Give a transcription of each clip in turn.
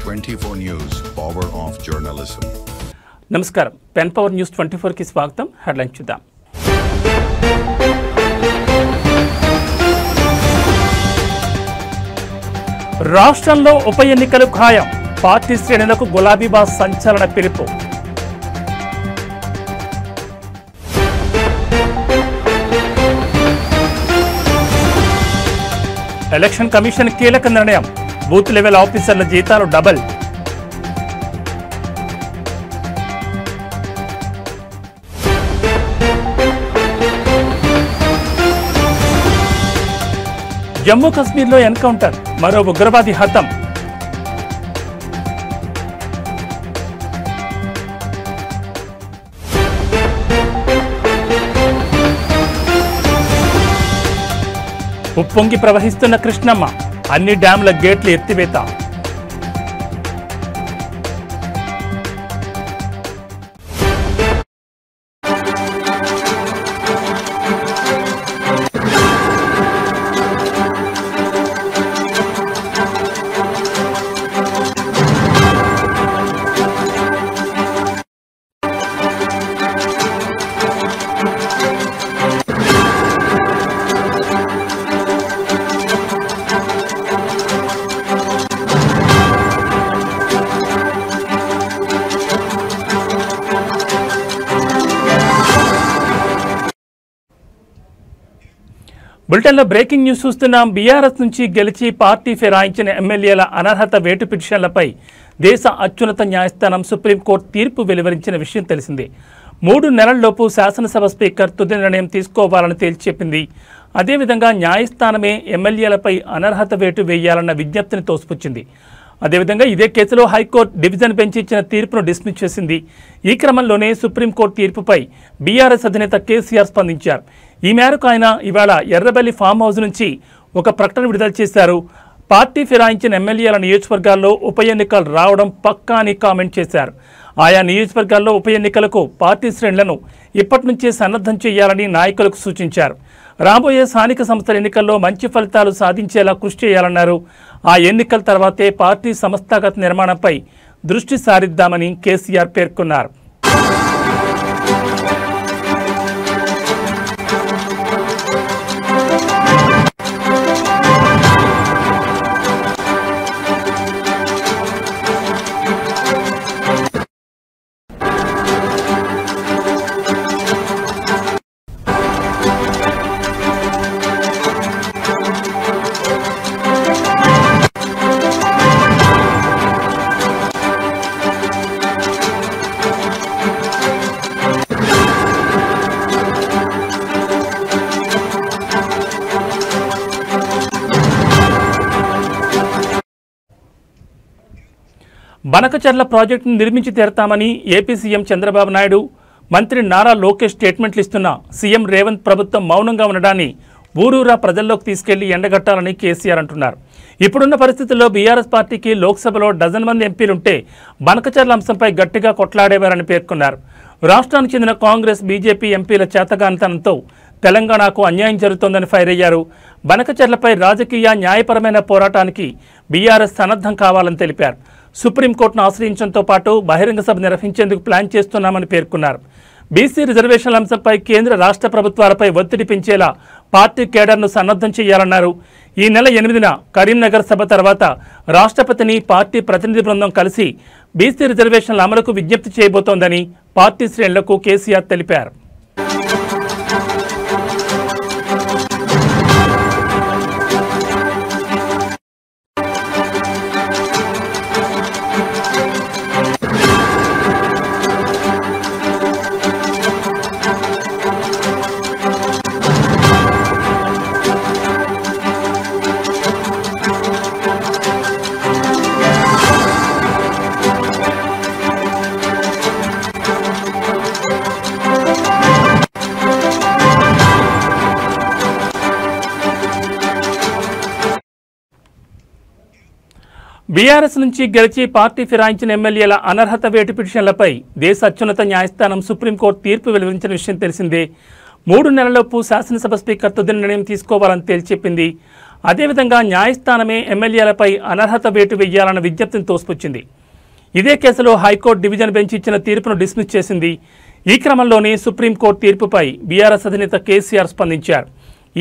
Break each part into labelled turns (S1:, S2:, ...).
S1: 24 News, power of journalism.
S2: నమస్కారం pen power news 24 కి స్వాగతం. హెడ్లైన్ చూద్దాం. రాష్ట్రంలో ఉప ఎన్నికలు ఖాయం. పార్టీ శ్రేణులకు గులాబీ బాస్ సంచలన పిలుపు. ఎలక్షన్ కమిషన్ కీలక నిర్ణయం. బూత్ లెవెల్ ఆఫీసర్ల జీతాలు డబల్. జమ్మూ కశ్మీర్లో ఎన్కౌంటర్. మరో ఉగ్రవాది హతం. ఉప్పొంగి ప్రవహిస్తున్న కృష్ణమ్మ. అన్ని డ్యాంల గేట్లు ఎత్తివేత. బులెటిన్లో బ్రేకింగ్ న్యూస్ చూస్తున్నాం. బీఆర్ఎస్ నుంచి గెలిచి పార్టీ ఫిరాయించిన ఎమ్మెల్యేల అనర్హత వేటు పిటిషన్లపై దేశ అత్యున్నత న్యాయస్థానం సుప్రీంకోర్టు తీర్పు వెలువరించిన విషయం తెలిసిందే. 3 నెలల్లోపు శాసనసభ స్పీకర్ తుది నిర్ణయం తీసుకోవాలని తేల్చెప్పింది. అదేవిధంగా న్యాయస్థానమే ఎమ్మెల్యేలపై అనర్హత వేటు వేయాలన్న విజ్ఞప్తిని తోసిపుచ్చింది. అదేవిధంగా ఇదే కేసులో హైకోర్టు డివిజన్ బెంచ్ ఇచ్చిన తీర్పును డిస్మిస్ చేసింది. ఈ క్రమంలోనే సుప్రీంకోర్టు తీర్పుపై బీఆర్ఎస్ అధినేత కేసీఆర్ స్పందించారు. ఈ మేరకు ఆయన ఇవాళ ఎర్రబెల్లి ఫామ్ హౌస్ నుంచి ఒక ప్రకటన విడుదల చేశారు. పార్టీ ఫిరాయించిన ఎమ్మెల్యేల నియోజకవర్గాల్లో ఉప ఎన్నికలు రావడం పక్కా అని కామెంట్ చేశారు. ఆయా నియోజకవర్గాల్లో ఉప ఎన్నికలకు పార్టీ శ్రేణులను ఇప్పటి నుంచే సన్నద్ధం చేయాలని నాయకులకు సూచించారు. రాబోయే స్థానిక సంస్థల ఎన్నికల్లో మంచి ఫలితాలు సాధించేలా కృషి చేయాలన్నారు. ఆ ఎన్నికల తర్వాతే పార్టీ సంస్థాగత నిర్మాణంపై దృష్టి సారిద్దామని కేసీఆర్ పేర్కొన్నారు. బనకచర్ల ప్రాజెక్టును నిర్మించి తీరతామని ఏపీ సీఎం చంద్రబాబు నాయుడు, మంత్రి నారా లోకేష్ స్టేట్మెంట్లు ఇస్తున్న సీఎం రేవంత్ ప్రభుత్వం మౌనంగా ఉండడాన్ని ఊరూరా ప్రజల్లోకి తీసుకెళ్లి ఎండగట్టాలని కేసీఆర్ అంటున్నారు. ఇప్పుడున్న పరిస్థితుల్లో బీఆర్ఎస్ పార్టీకి లోక్సభలో డజన్ మంది ఎంపీలుంటే బనకచర్ల అంశంపై గట్టిగా కొట్లాడేవారని పేర్కొన్నారు. రాష్ట్రానికి చెందిన కాంగ్రెస్, బీజేపీ ఎంపీల చేతగానితనంతో తెలంగాణకు అన్యాయం జరుగుతోందని ఫైర్ అయ్యారు. బనకచర్లపై రాజకీయ, న్యాయపరమైన పోరాటానికి బీఆర్ఎస్ సన్నద్ధం కావాలని తెలిపారు. సుప్రీంకోర్టును ఆశ్రయించడంతో పాటు బహిరంగ సభ నిర్వహించేందుకు ప్లాన్ చేస్తున్నామని పేర్కొన్నారు. బీసీ రిజర్వేషన్ల అంశంపై కేంద్ర రాష్ట్ర ప్రభుత్వాలపై ఒత్తిడి పెంచేలా పార్టీ కేడర్ను సన్నద్ధం చేయాలన్నారు. ఈ నెల 8న కరీంనగర్ సభ తర్వాత రాష్ట్రపతిని పార్టీ ప్రతినిధి బృందం కలిసి బీసీ రిజర్వేషన్ల అమలుకు విజ్ఞప్తి చేయబోతోందని పార్టీ శ్రేణులకు కేసీఆర్ తెలిపారు. బీఆర్ఎస్ నుంచి గెలిచి పార్టీ ఫిరాయించిన ఎమ్మెల్యేల అనర్హత వేటు పిటిషన్లపై దేశ అత్యున్నత న్యాయస్థానం సుప్రీంకోర్టు తీర్పు వెలువరించిన విషయం తెలిసిందే. 3 నెలల్లోపు శాసనసభ స్పీకర్ తుది నిర్ణయం తీసుకోవాలని తేల్చెప్పింది. అదేవిధంగా న్యాయస్థానమే ఎమ్మెల్యేలపై అనర్హత వేటు వేయాలన్న విజ్ఞప్తిని తోసిపుచ్చింది. ఇదే కేసులో హైకోర్టు డివిజన్ బెంచ్ ఇచ్చిన తీర్పును డిస్మిస్ చేసింది. ఈ క్రమంలోనే సుప్రీంకోర్టు తీర్పుపై బీఆర్ఎస్ అధినేత కేసీఆర్ స్పందించారు.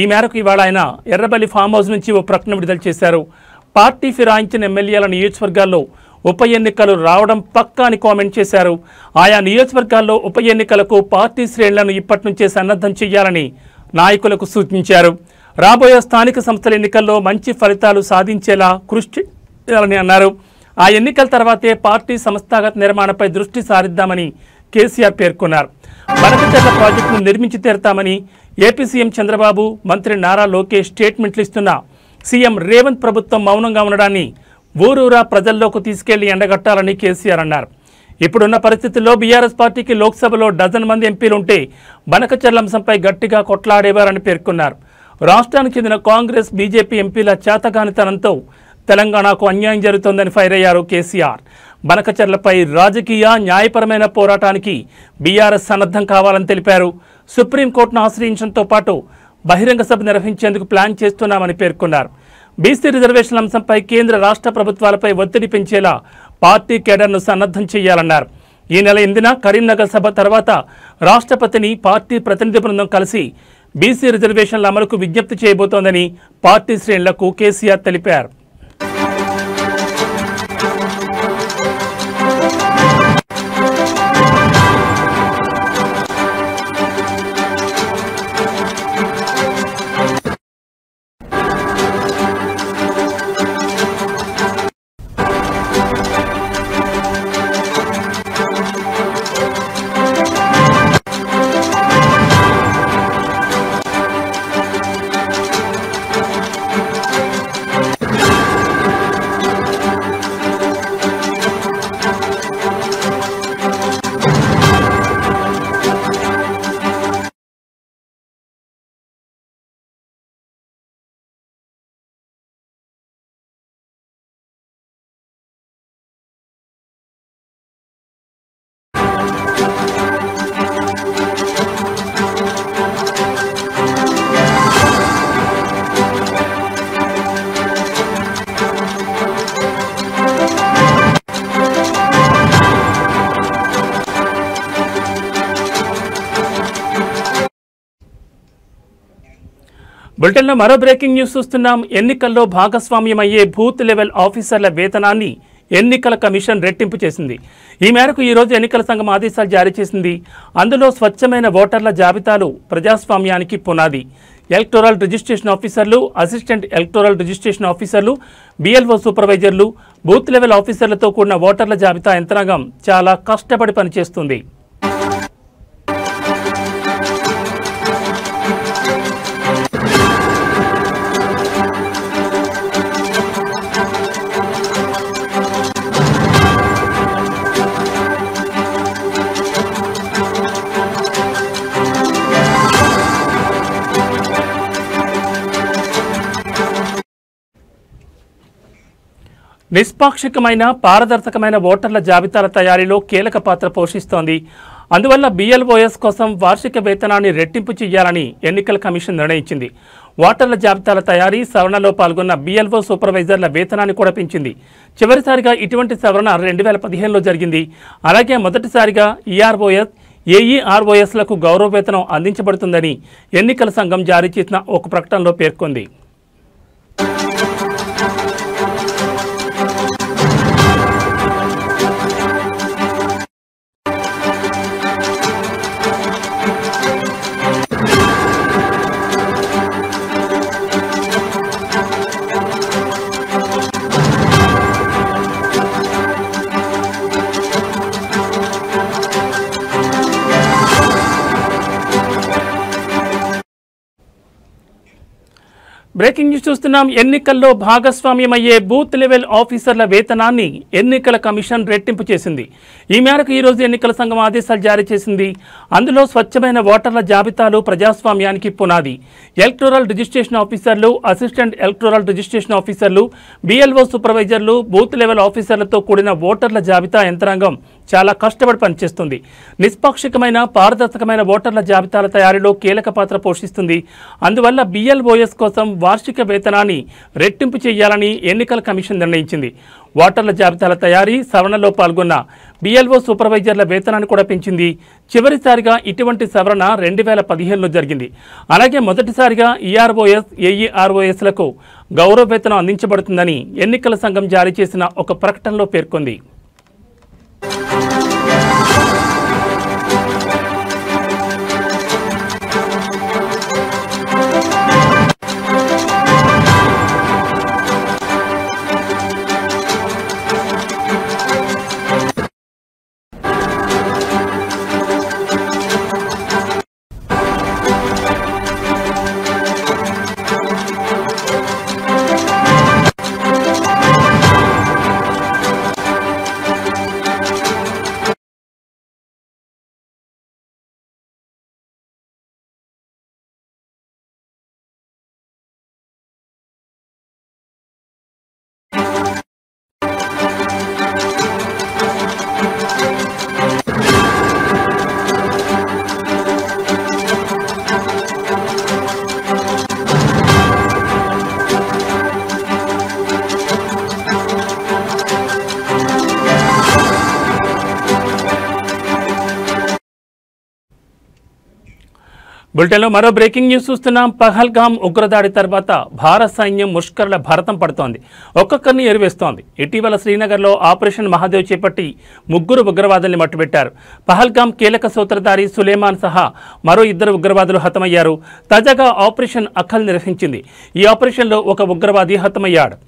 S2: ఈ మేరకు ఇవాళ ఆయన ఎర్రబెల్లి ఫామ్ హౌస్ నుంచి ఓ ప్రకటన విడుదల చేశారు. పార్టీ ఫిరాయించిన ఎమ్మెల్యేల నియోజకవర్గాల్లో ఉప ఎన్నికలు రావడం పక్కా అని కామెంట్ చేశారు. ఆయా నియోజకవర్గాల్లో ఉప ఎన్నికలకు పార్టీ శ్రేణులను ఇప్పటి నుంచే సన్నద్ధం చేయాలని నాయకులకు సూచించారు. రాబోయే స్థానిక సంస్థల ఎన్నికల్లో మంచి ఫలితాలు సాధించేలా కృషి చేయాలని అన్నారు. ఆ ఎన్నికల తర్వాతే పార్టీ సంస్థాగత నిర్మాణంపై దృష్టి సారిద్దామని కేసీఆర్ పేర్కొన్నారు. బనకచెర్ల ప్రాజెక్టును నిర్మించి తీరుతామని ఏపీ సీఎం చంద్రబాబు, మంత్రి నారా లోకేష్ స్టేట్మెంట్లు ఇస్తున్న సీఎం రేవంత్ ప్రభుత్వం మౌనంగా ఉండడాన్ని ఊరూరా ప్రజల్లోకి తీసుకెళ్లి ఎండగట్టాలని కేసీఆర్ అన్నారు. ఇప్పుడున్న పరిస్థితుల్లో బీఆర్ఎస్ పార్టీకి లోక్సభలో డజన్ మంది ఎంపీలుంటే బనకచెర్ల అంశంపై గట్టిగా కొట్లాడేవారని పేర్కొన్నారు. రాష్ట్రానికి చెందిన కాంగ్రెస్, బీజేపీ ఎంపీల చేతగానితనంతో తెలంగాణకు అన్యాయం జరుగుతోందని ఫైర్ అయ్యారు కేసీఆర్. బనకచెర్లపై రాజకీయ, న్యాయపరమైన పోరాటానికి బీఆర్ఎస్ సన్నద్ధం కావాలని తెలిపారు. సుప్రీంకోర్టును ఆశ్రయించడంతో పాటు బహిరంగ సభ నిర్వహించేందుకు ప్లాన్ చేస్తున్నామని పేర్కొన్నారు. బీసీ రిజర్వేషన్ల అంశంపై కేంద్ర, రాష్ట్ర ప్రభుత్వాలపై ఒత్తిడి పెంచేలా పార్టీ కేడర్ను సన్నద్ధం చేయాలన్నారు. ఈ నెల 8న కరీంనగర్ సభ తర్వాత రాష్ట్రపతిని పార్టీ ప్రతినిధి బృందం కలిసి బీసీ రిజర్వేషన్ల అమలుకు విజ్ఞప్తి చేయబోతోందని పార్టీ శ్రేణులకు కేసీఆర్ తెలిపారు. బులెటిన్లో మరో బ్రేకింగ్ న్యూస్ చూస్తున్నాం. ఎన్నికల్లో భాగస్వామ్యమయ్యే బూత్ లెవెల్ ఆఫీసర్ల వేతనాన్ని ఎన్నికల కమిషన్ రెట్టింపు చేసింది. ఈ మేరకు ఈరోజు ఎన్నికల సంఘం ఆదేశాలు జారీ చేసింది. అందులో స్వచ్ఛమైన ఓటర్ల జాబితాలు ప్రజాస్వామ్యానికి పునాది. ఎలక్టోరల్ రిజిస్ట్రేషన్ ఆఫీసర్లు, అసిస్టెంట్ ఎలక్టోరల్ రిజిస్ట్రేషన్ ఆఫీసర్లు, BLO సూపర్వైజర్లు, బూత్ లెవెల్ ఆఫీసర్లతో కూడిన ఓటర్ల జాబితా యంత్రాంగం చాలా కష్టపడి పనిచేస్తుంది. నిష్పాక్షికమైన, పారదర్శకమైన ఓటర్ల జాబితాల తయారీలో కీలక పాత్ర పోషిస్తోంది. అందువల్ల BLOS కోసం వార్షిక వేతనాన్ని రెట్టింపు చేయాలని ఎన్నికల కమిషన్ నిర్ణయించింది. ఓటర్ల జాబితాల తయారీ, సవరణలో పాల్గొన్న BLO సూపర్వైజర్ల వేతనాన్ని కూడా పెంచింది. చివరిసారిగా ఇటువంటి సవరణ 2015లో జరిగింది. అలాగే మొదటిసారిగా EROS, AEROSలకు గౌరవ వేతనం అందించబడుతుందని ఎన్నికల సంఘం జారీ చేసిన ఒక ప్రకటనలో పేర్కొంది. బ్రేకింగ్ న్యూస్ చూస్తున్నాం. ఎన్నికల్లో భాగస్వామ్యమయ్యే బూత్ లెవెల్ ఆఫీసర్ల వేతనాన్ని ఎన్నికల కమిషన్ రెట్టింపు చేసింది. ఈ మేరకు ఈరోజు ఎన్నికల సంఘం ఆదేశాలు జారీ చేసింది. అందులో స్వచ్ఛమైన ఓటర్ల జాబితాలు ప్రజాస్వామ్యానికి పునాది. ఎలక్టోరల్ రిజిస్ట్రేషన్ ఆఫీసర్లు, అసిస్టెంట్ ఎలక్టోరల్ రిజిస్ట్రేషన్ ఆఫీసర్లు, BLO సూపర్వైజర్లు, బూత్ లెవెల్ ఆఫీసర్లతో కూడిన ఓటర్ల జాబితా యంత్రాంగం చాలా కష్టపడి పనిచేస్తుంది. నిష్పాక్షికమైన పారదర్శకమైన ఓటర్ల జాబితాల తయారీలో కీలక పాత్ర పోషిస్తుంది. అందువల్ల BLOS కోసం వార్షిక వేతనాన్ని రెట్టింపు చేయాలని ఎన్నికల కమిషన్ నిర్ణయించింది. ఓటర్ల జాబితాల తయారీ సవరణలో పాల్గొన్న BLO సూపర్వైజర్ల వేతనాన్ని కూడా పెంచింది. చివరిసారిగా ఇటువంటి సవరణ 2015లో జరిగింది. అలాగే మొదటిసారిగా EROS, AEROSలకు గౌరవ వేతనం అందించబడుతుందని ఎన్నికల సంఘం జారీ చేసిన ఒక ప్రకటనలో పేర్కొంది. బులెటిన్లో మరో బ్రేకింగ్ న్యూస్ చూస్తున్నాం. పహల్గామ్ ఉగ్రదాడి తర్వాత భారత సైన్యం ముష్కరుల భరతం పడుతోంది. ఒక్కొక్కరిని ఎరివేస్తోంది. ఇటీవల శ్రీనగర్లో ఆపరేషన్ మహాదేవ్ చేపట్టి 3 ఉగ్రవాదుల్ని మట్టుబెట్టారు. పహల్గామ్ కీలక సూత్రధారి సులేమాన్ సహా మరో 2 ఉగ్రవాదులు హతమయ్యారు. తాజాగా ఆపరేషన్ అఖల్ నిర్వహించింది. ఈ ఆపరేషన్లో ఒక ఉగ్రవాది హతమయ్యాడు.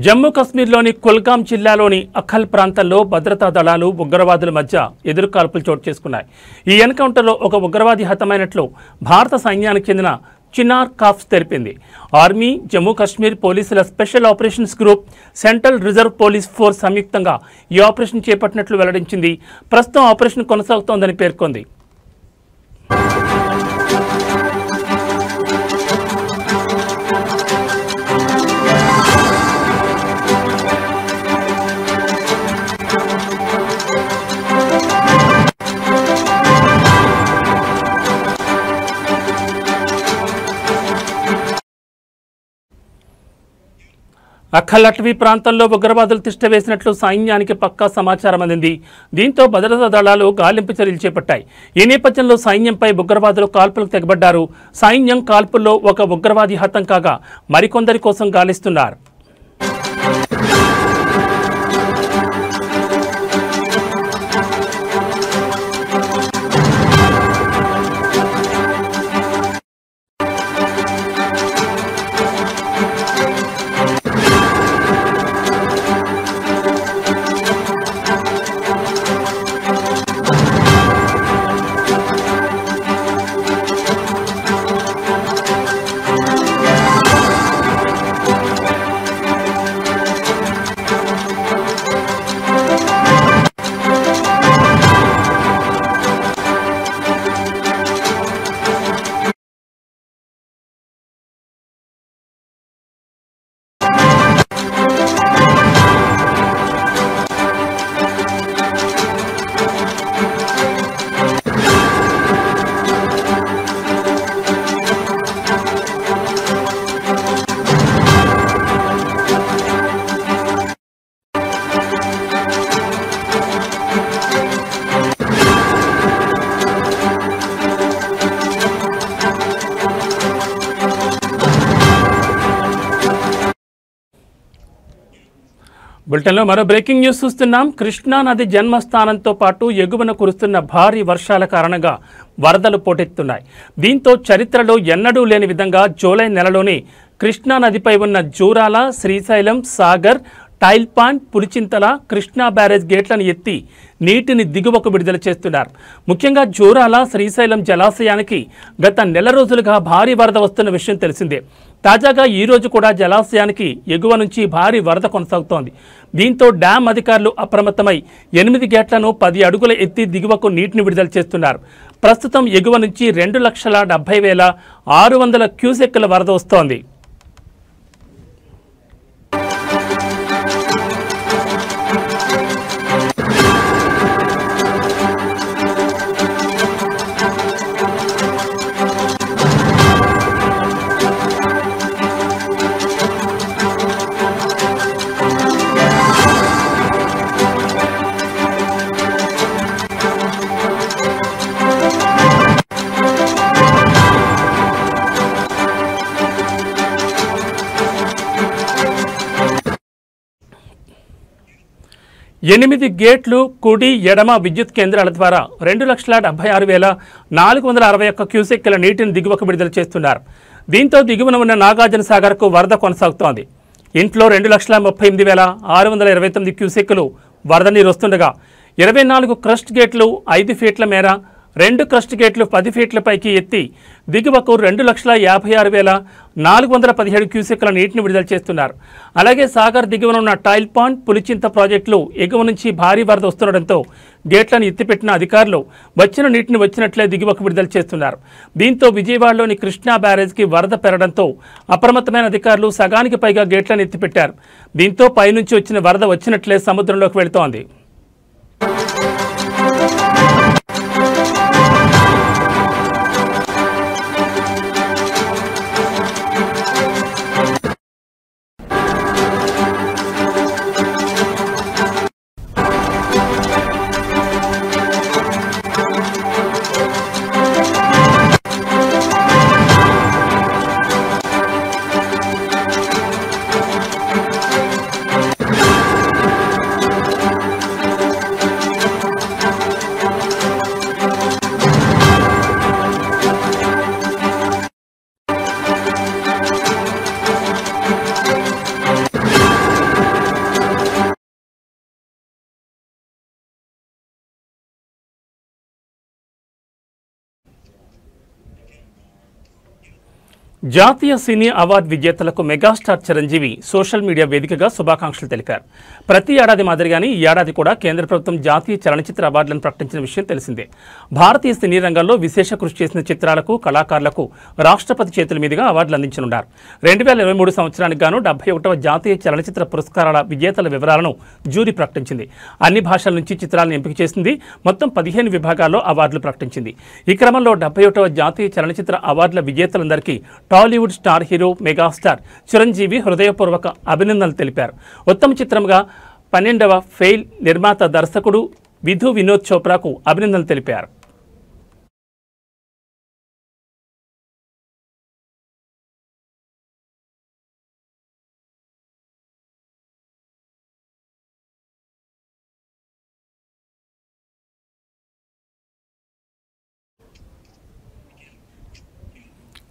S2: జమ్మూ కశ్మీర్లోని కుల్గామ్ జిల్లాలోని అఖల్ ప్రాంతంలో భద్రతా దళాలు ఉగ్రవాదుల మధ్య ఎదురుకాల్పులు చోటు చేసుకున్నాయి. ఈ ఎన్కౌంటర్లో ఒక ఉగ్రవాది హతమైనట్లు భారత సైన్యానికి చెందిన చినార్ కాప్స్ తెలిపింది. ఆర్మీ, జమ్మూ కాశ్మీర్ పోలీసుల special operations group, central reserve police force సంయుక్తంగా ఈ ఆపరేషన్ చేపట్టినట్లు వెల్లడించింది. ప్రస్తుతం ఆపరేషన్ కొనసాగుతోందని పేర్కొంది. అఖల్ అటవీ ప్రాంతంలో ఉగ్రవాదులు తిష్టవేసినట్లు సైన్యానికి పక్కా సమాచారం అందింది. దీంతో భద్రతా దళాలు గాలింపు చర్యలు చేపట్టాయి. ఈ నేపథ్యంలో సైన్యంపై ఉగ్రవాదులు కాల్పులకు తెగబడ్డారు. సైన్యం కాల్పుల్లో ఒక ఉగ్రవాది హతం కాగా మరికొందరి కోసం గాలిస్తున్నారు. బులెటిన్లో మరో బ్రేకింగ్ న్యూస్ చూస్తున్నాం. కృష్ణా నది జన్మస్థానంతో పాటు ఎగువన కురుస్తున్న భారీ వర్షాల కారణంగా వరదలు పోటెత్తున్నాయి. దీంతో చరిత్రలో ఎన్నడూ లేని విధంగా జూలై నెలలోనే కృష్ణా నదిపై ఉన్న జూరాల, శ్రీశైలం, సాగర్, టైల్పాండ్, పులిచింతల, కృష్ణా బ్యారేజ్ గేట్లను ఎత్తి నీటిని దిగువకు విడుదల చేస్తున్నారు. ముఖ్యంగా జూరాల, శ్రీశైలం జలాశయానికి గత నెల రోజులుగా భారీ వరద వస్తున్న విషయం తెలిసిందే. తాజాగా ఈ రోజు కూడా జలాశయానికి ఎగువ నుంచి భారీ వరద కొనసాగుతోంది. దీంతో డ్యాం అధికారులు అప్రమత్తమై 8 గేట్లను 10 అడుగుల ఎత్తి దిగువకు నీటిని విడుదల చేస్తున్నారు. ప్రస్తుతం ఎగువ నుంచి 2,70,600 క్యూసెక్కుల వరద వస్తోంది. ఎనిమిది గేట్లు కుడి, ఎడమ విద్యుత్ కేంద్రాల ద్వారా 2,76,461 క్యూసెక్కుల నీటిని దిగువకు విడుదల చేస్తున్నారు. దీంతో దిగువన ఉన్న నాగార్జున సాగర్కు వరద కొనసాగుతోంది. ఇంట్లో 2,38,629 క్యూసెక్కులు వరద నీరు వస్తుండగా 24 క్రస్ట్ గేట్లు 5 ఫీట్ల మేర, 2 క్రస్ట్ గేట్లు 10 ఫీట్ల పైకి ఎత్తి దిగువకు 2,56,417 క్యూసెక్కుల నీటిని విడుదల చేస్తున్నారు. అలాగే సాగర్ దిగువన ఉన్న టైల్పాండ్, పులిచింత ప్రాజెక్టులు ఎగువ నుంచి భారీ వరద వస్తుండటంతో గేట్లను ఎత్తిపెట్టిన అధికారులు వచ్చిన నీటిని వచ్చినట్లే దిగువకు విడుదల చేస్తున్నారు. దీంతో విజయవాడలోని కృష్ణా బ్యారేజ్కి వరద పెరగడంతో అప్రమత్తమైన అధికారులు సగానికి పైగా గేట్లను ఎత్తిపెట్టారు. దీంతో పైనుంచి వచ్చిన వరద వచ్చినట్లే సముద్రంలోకి వెళుతోంది. జాతీయ సినీ అవార్డు విజేతలకు మెగాస్టార్ చిరంజీవి సోషల్ మీడియా వేదికగా శుభాకాంక్షలు తెలిపారు. ప్రతి ఏడాది మాదిరిగానే ఈ ఏడాది కూడా కేంద్ర ప్రభుత్వం జాతీయ చలనచిత్ర అవార్డులను ప్రకటించిన విషయం తెలిసిందే. భారతీయ సినీ రంగంలో విశేష కృషి చేసిన చిత్రాలకు, కళాకారులకు రాష్ట్రపతి చేతుల మీదుగా అవార్డులు అందించనున్నారు. 2023 సంవత్సరానికి గాను 71వ జాతీయ చలనచిత్ర పురస్కారాల విజేతల వివరాలను జ్యూరీ ప్రకటించింది. అన్ని భాషల నుంచి చిత్రాలను ఎంపిక చేసింది. మొత్తం 15 విభాగాల్లో అవార్డులు ప్రకటించింది. ఈ క్రమంలో 71వ జాతీయ చలనచిత్ర అవార్డుల విజేతలందరికీ Tollywood star hero megastar Chiranjeevi హృదయపూర్వక అభినందనలు తెలిపారు. ఉత్తమ చిత్రంగా 12వ ఫెయిల్ నిర్మాత, దర్శకుడు విధు వినోద్ చోప్రాకు అభినందనలు తెలిపారు.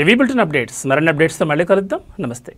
S2: ఏవీ బులెటిన్ అప్డేట్స్, మరిన్ని అప్డేట్స్తో మళ్ళీ కలుద్దాం. నమస్తే.